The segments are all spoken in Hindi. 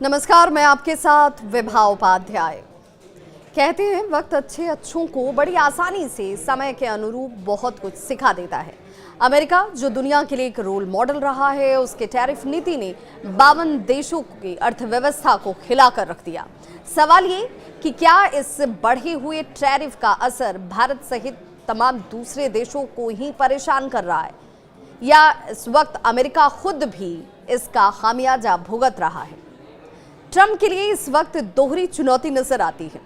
नमस्कार, मैं आपके साथ विभा उपाध्याय। कहते हैं वक्त अच्छों को बड़ी आसानी से समय के अनुरूप बहुत कुछ सिखा देता है। अमेरिका जो दुनिया के लिए एक रोल मॉडल रहा है, उसके टैरिफ नीति ने 52 देशों की अर्थव्यवस्था को हिलाकर रख दिया। सवाल ये कि क्या इस बढ़े हुए टैरिफ का असर भारत सहित तमाम दूसरे देशों को ही परेशान कर रहा है, या इस वक्त अमेरिका खुद भी इसका खामियाजा भुगत रहा है। ट्रंप के लिए इस वक्त दोहरी चुनौती नजर आती है,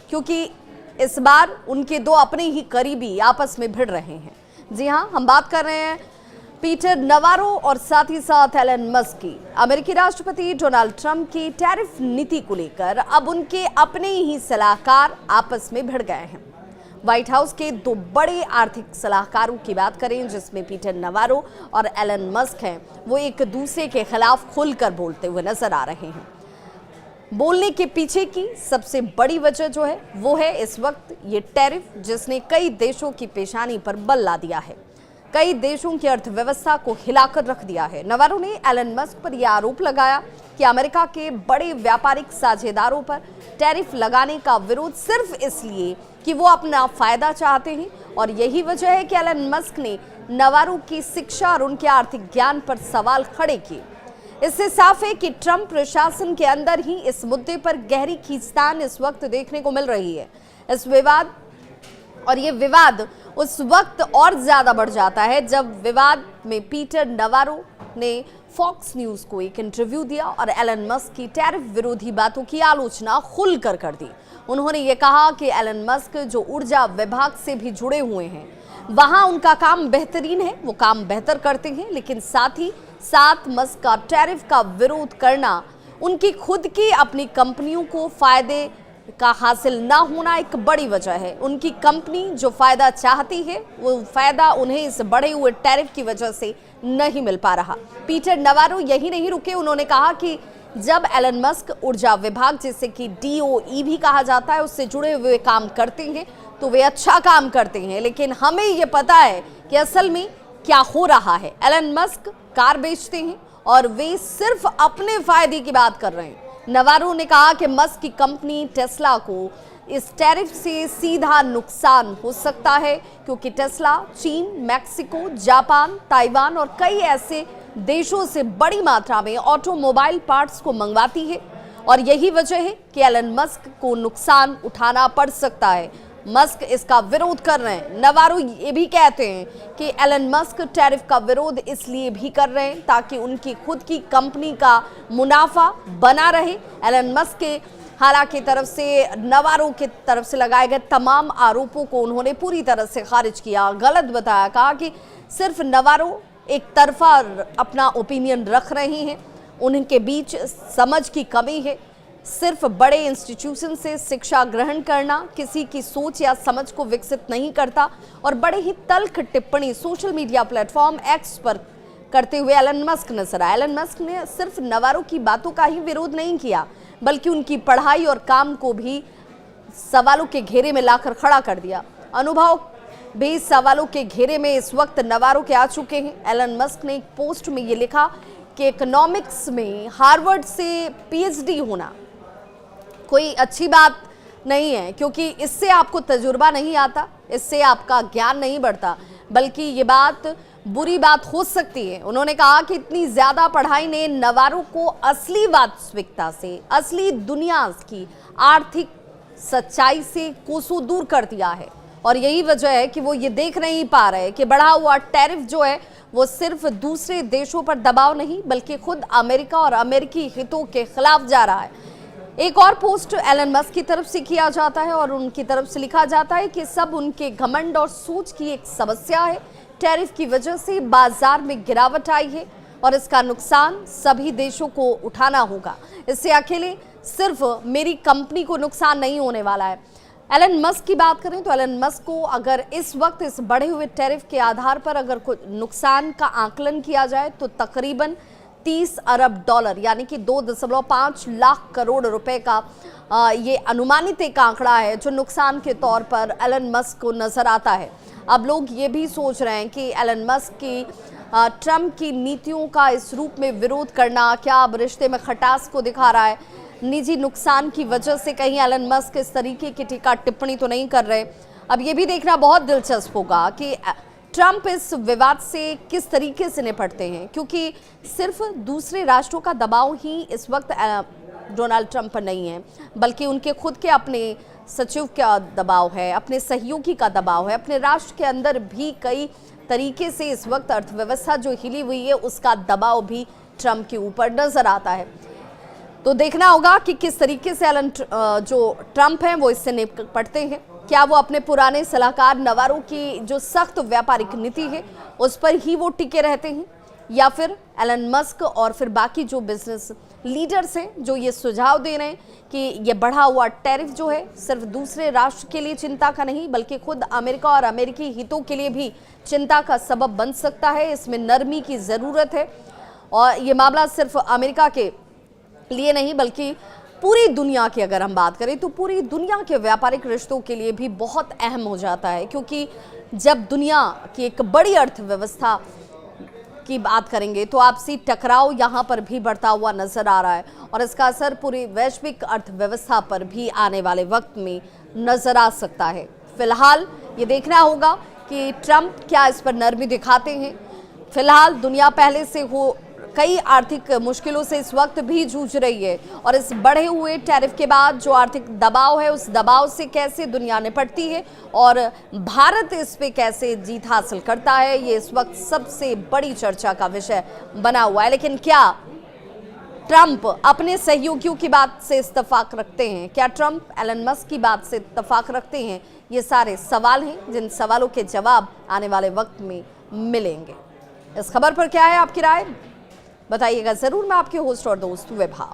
क्योंकि इस बार उनके दो अपने ही करीबी आपस में भिड़ रहे हैं। जी हां, हम बात कर रहे हैं पीटर नवारो और साथ ही साथ एलन मस्क की। अमेरिकी राष्ट्रपति डोनाल्ड ट्रंप की टैरिफ नीति को लेकर अब उनके अपने ही सलाहकार आपस में भिड़ गए हैं। व्हाइट हाउस के दो बड़े आर्थिक सलाहकारों की बात करें, जिसमें पीटर नवारो और एलन मस्क हैं, वो एक दूसरे के खिलाफ खुलकर बोलते हुए नजर आ रहे हैं। बोलने के पीछे की सबसे बड़ी वजह जो है वो है इस वक्त ये टैरिफ, जिसने कई देशों की पेशानी पर बल ला दिया है, कई देशों की अर्थव्यवस्था को हिलाकर रख दिया है। नवारो ने एलन मस्क पर यह आरोप लगाया कि अमेरिका के बड़े व्यापारिक साझेदारों पर टैरिफ लगाने का विरोध सिर्फ इसलिए कि वो अपना फायदा चाहते हैं, और यही वजह है कि एलन मस्क ने नवारो की शिक्षा और उनके आर्थिक ज्ञान पर सवाल खड़े किए। इससे साफ है कि ट्रंप प्रशासन के अंदर ही इस मुद्दे पर गहरी खींचतान इस वक्त देखने को मिल रही है। ये विवाद उस वक्त और ज्यादा बढ़ जाता है जब विवाद में पीटर नवारो ने फॉक्स न्यूज को एक इंटरव्यू दिया और एलन मस्क की टैरिफ विरोधी बातों की आलोचना खुलकर कर दी। उन्होंने ये कहा कि एलन मस्क जो ऊर्जा विभाग से भी जुड़े हुए हैं, वहां उनका काम बेहतरीन है, वो काम बेहतर करते हैं, लेकिन साथ ही साथ मस्क का टैरिफ का विरोध करना उनकी खुद की अपनी कंपनियों को फायदे का हासिल ना होना एक बड़ी वजह है। उनकी कंपनी जो फायदा चाहती है, वो फायदा उन्हें इस बढ़े हुए टैरिफ की वजह से नहीं मिल पा रहा। पीटर नवारो यही नहीं रुके, उन्होंने कहा कि जब एलन मस्क ऊर्जा विभाग, जिसे कि DOE भी कहा जाता है, उससे जुड़े हुए काम करते हैं तो वे अच्छा काम करते हैं, लेकिन हमें ये पता है कि असल में क्या हो रहा है। एलन मस्क कार बेचते हैं और वे सिर्फ अपने फायदे की बात कर रहे हैं। नवारो ने कहा कि मस्क की कंपनी टेस्ला को इस टैरिफ से सीधा नुकसान हो सकता है, क्योंकि टेस्ला चीन, मैक्सिको, जापान, ताइवान और कई ऐसे देशों से बड़ी मात्रा में ऑटोमोबाइल पार्ट्स को मंगवाती है, और यही वजह है कि एलन मस्क को नुकसान उठाना पड़ सकता है। मस्क इसका विरोध कर रहे हैं। नवारो ये भी कहते हैं कि एलन मस्क टैरिफ का विरोध इसलिए भी कर रहे हैं ताकि उनकी खुद की कंपनी का मुनाफा बना रहे। एलन मस्क के हालांकि तरफ से नवारो की तरफ से लगाए गए तमाम आरोपों को उन्होंने पूरी तरह से खारिज किया, गलत बताया, कहा कि सिर्फ नवारो एक तरफा अपना ओपिनियन रख रहे हैं, उनके बीच समझ की कमी है। सिर्फ बड़े इंस्टीट्यूशन से शिक्षा ग्रहण करना किसी की सोच या समझ को विकसित नहीं करता, और बड़े ही तल्ख टिप्पणी सोशल मीडिया प्लेटफॉर्म एक्स पर करते हुए एलन मस्क नजर आए। एलन मस्क ने सिर्फ नवारो की बातों का ही विरोध नहीं किया, बल्कि उनकी पढ़ाई और काम को भी सवालों के घेरे में लाकर खड़ा कर दिया। अनुभव भी सवालों के घेरे में इस वक्त नवारो के आ चुके हैं। एलन मस्क ने एक पोस्ट में ये लिखा कि इकोनॉमिक्स में हार्वर्ड से PhD होना कोई अच्छी बात नहीं है, क्योंकि इससे आपको तजुर्बा नहीं आता, इससे आपका ज्ञान नहीं बढ़ता, बल्कि ये बात बुरी बात हो सकती है। उन्होंने कहा कि इतनी ज्यादा पढ़ाई ने नवारो को असली वास्तविकता से, असली दुनिया की आर्थिक सच्चाई से कोसों दूर कर दिया है, और यही वजह है कि वो ये देख नहीं पा रहे कि बढ़ा हुआ टैरिफ जो है वो सिर्फ दूसरे देशों पर दबाव नहीं, बल्कि खुद अमेरिका और अमेरिकी हितों के खिलाफ जा रहा है। एक और पोस्ट एलन मस्क की तरफ से किया जाता है और उनकी तरफ से लिखा जाता है कि सब उनके घमंड और सोच की एक समस्या है। टैरिफ की वजह से बाजार में गिरावट आई है और इसका नुकसान सभी देशों को उठाना होगा। इससे अकेले सिर्फ मेरी कंपनी को नुकसान नहीं होने वाला है। एलन मस्क की बात करें तो एलन मस्क को अगर इस वक्त इस बढ़े हुए टैरिफ के आधार पर अगर नुकसान का आकलन किया जाए तो तकरीबन $30 अरब यानी कि 2.5 लाख करोड़ रुपए का ये अनुमानित एक आंकड़ा है जो नुकसान के तौर पर एलन मस्क को नजर आता है। अब लोग ये भी सोच रहे हैं कि एलन मस्क की ट्रंप की नीतियों का इस रूप में विरोध करना क्या अब रिश्ते में खटास को दिखा रहा है? निजी नुकसान की वजह से कहीं एलन मस्क इस तरीके की टीका टिप्पणी तो नहीं कर रहे? अब ये भी देखना बहुत दिलचस्प होगा कि ट्रंप इस विवाद से किस तरीके से निपटते हैं, क्योंकि सिर्फ दूसरे राष्ट्रों का दबाव ही इस वक्त डोनाल्ड ट्रंप पर नहीं है, बल्कि उनके खुद के अपने सचिव का दबाव है, अपने सहयोगी का दबाव है, अपने राष्ट्र के अंदर भी कई तरीके से इस वक्त अर्थव्यवस्था जो हिली हुई है उसका दबाव भी ट्रंप के ऊपर नजर आता है। तो देखना होगा कि किस तरीके से जो ट्रंप हैं वो इससे निपटते हैं। क्या वो अपने पुराने सलाहकार नवारो की जो सख्त व्यापारिक नीति है उस पर ही वो टिके रहते हैं, या फिर एलन मस्क और फिर बाकी जो बिजनेस लीडर्स हैं जो ये सुझाव दे रहे हैं कि ये बढ़ा हुआ टैरिफ जो है सिर्फ दूसरे राष्ट्र के लिए चिंता का नहीं बल्कि खुद अमेरिका और अमेरिकी हितों के लिए भी चिंता का सबब बन सकता है, इसमें नरमी की ज़रूरत है। और ये मामला सिर्फ अमेरिका के लिए नहीं बल्कि पूरी दुनिया की अगर हम बात करें तो पूरी दुनिया के व्यापारिक रिश्तों के लिए भी बहुत अहम हो जाता है, क्योंकि जब दुनिया की एक बड़ी अर्थव्यवस्था की बात करेंगे तो आपसी टकराव यहाँ पर भी बढ़ता हुआ नजर आ रहा है और इसका असर पूरी वैश्विक अर्थव्यवस्था पर भी आने वाले वक्त में नजर आ सकता है। फिलहाल ये देखना होगा कि ट्रंप क्या इस पर नरमी दिखाते हैं। फिलहाल दुनिया पहले से हो कई आर्थिक मुश्किलों से इस वक्त भी जूझ रही है और इस बढ़े हुए टैरिफ के बाद जो आर्थिक दबाव है उस दबाव से कैसे दुनिया निपटती है और भारत इस पे कैसे जीत हासिल करता है, ये इस वक्त सबसे बड़ी चर्चा का विषय बना हुआ है। लेकिन क्या ट्रंप अपने सहयोगियों की बात से इत्तेफाक रखते हैं? क्या ट्रंप एलन मस्क की बात से इत्तेफाक रखते हैं? ये सारे सवाल हैं जिन सवालों के जवाब आने वाले वक्त में मिलेंगे। इस खबर पर क्या है आपकी राय, बताइएगा जरूर। मैं आपके होस्ट और दोस्त विभा।